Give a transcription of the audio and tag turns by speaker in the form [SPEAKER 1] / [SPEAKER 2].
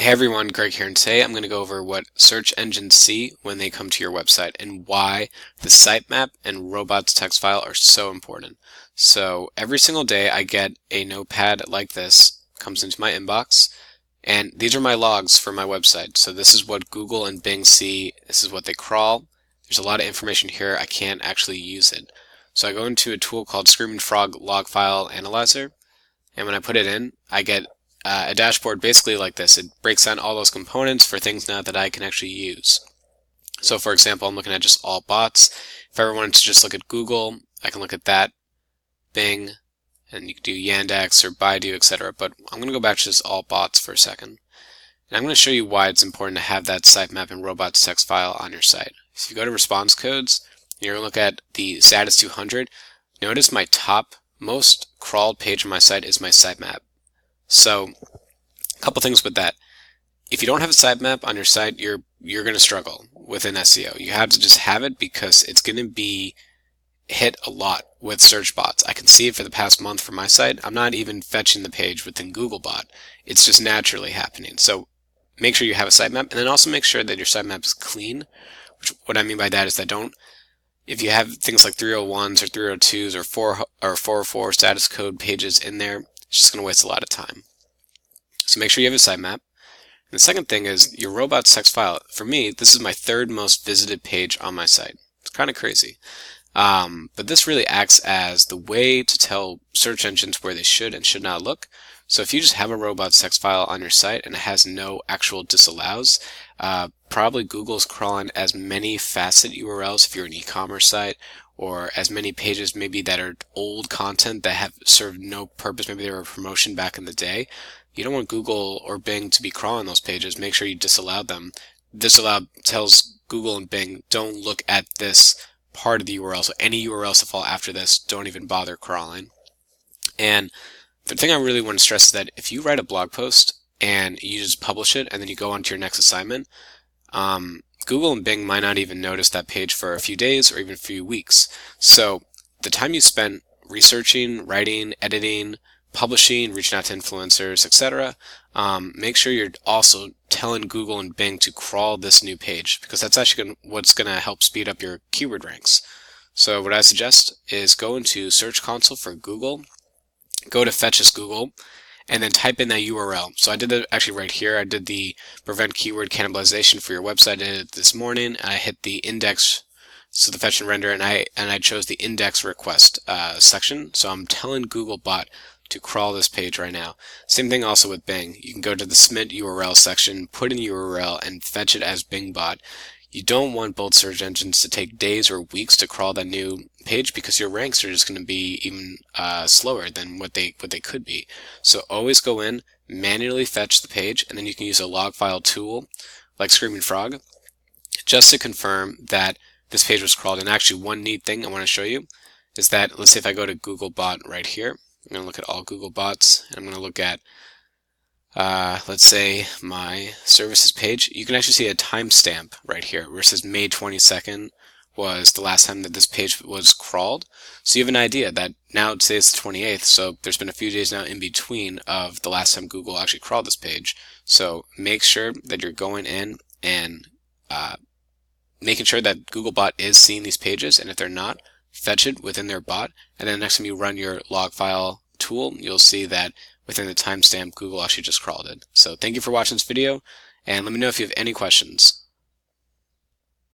[SPEAKER 1] Hey everyone, Greg here, and today I'm going to go over what search engines see when they come to your website and why the sitemap and robots.txt file are so important. So every single day I get a notepad like this, comes into my inbox, and these are my logs for my website. So this is what Google and Bing see, this is what they crawl. There's a lot of information here, I can't actually use it. So I go into a tool called Screaming Frog Log File Analyzer, and when I put it in, I get a dashboard basically like this. It breaks down all those components for things now that I can actually use. So for example, I'm looking at just all bots. If I ever wanted to just look at Google, I can look at that, Bing, and you can do Yandex or Baidu, etc. But I'm going to go back to just all bots for a second. And I'm going to show you why it's important to have that sitemap and robots.txt file on your site. So if you go to response codes, you're going to look at the status 200. Notice my top most crawled page on my site is my sitemap. So a couple things with that. If you don't have a sitemap on your site, you're going to struggle within SEO. You have to just have it because it's going to be hit a lot with search bots. I can see it for the past month for my site. I'm not even fetching the page within Googlebot. It's just naturally happening. So make sure you have a sitemap, and then also make sure that your sitemap is clean. What I mean by that is that if you have things like 301s or 302s or 404 status code pages in there, it's just going to waste a lot of time. So make sure you have a sitemap. And the second thing is your robots.txt file. For me, this is my third most visited page on my site. It's kind of crazy. But this really acts as the way to tell search engines where they should and should not look. So if you just have a robots.txt file on your site and it has no actual disallows, probably Google's crawling as many facet URLs if you're an e-commerce site, or as many pages maybe that are old content that have served no purpose. Maybe they were a promotion back in the day. You don't want Google or Bing to be crawling those pages. Make sure you disallow them. Disallow tells Google and Bing, don't look at this part of the URL. So any URLs that fall after this, don't even bother crawling. And the thing I really want to stress is that if you write a blog post and you just publish it and then you go on to your next assignment, Google and Bing might not even notice that page for a few days or even a few weeks. So the time you spent researching, writing, editing, publishing, reaching out to influencers, etc., make sure you're also telling Google and Bing to crawl this new page, because that's actually what's going to help speed up your keyword ranks. So what I suggest is go into Search Console for Google, go to Fetch as Google, and then type in that URL. So I did that actually right here. I did the prevent keyword cannibalization for your website. I did it this morning. I hit the index, so the fetch and render, and I chose the index request section. So I'm telling Googlebot to crawl this page right now. Same thing also with Bing. You can go to the submit URL section, put in the URL, and fetch it as BingBot. You don't want both search engines to take days or weeks to crawl that new page, because your ranks are just going to be even slower than what they could be. So always go in, manually fetch the page, and then you can use a log file tool like Screaming Frog just to confirm that this page was crawled. And actually, one neat thing I want to show you is that, let's say if I go to Googlebot right here, I'm going to look at all Google bots, and I'm going to look at let's say my services page. You can actually see a timestamp right here where it says May 22nd was the last time that this page was crawled. So you have an idea that now, say it's the 28th, so there's been a few days now in between of the last time Google actually crawled this page. So make sure that you're going in and making sure that Googlebot is seeing these pages, and if they're not, fetch it within their bot, and then next time you run your log file tool, you'll see that within the timestamp, Google actually just crawled it. So thank you for watching this video, and let me know if you have any questions.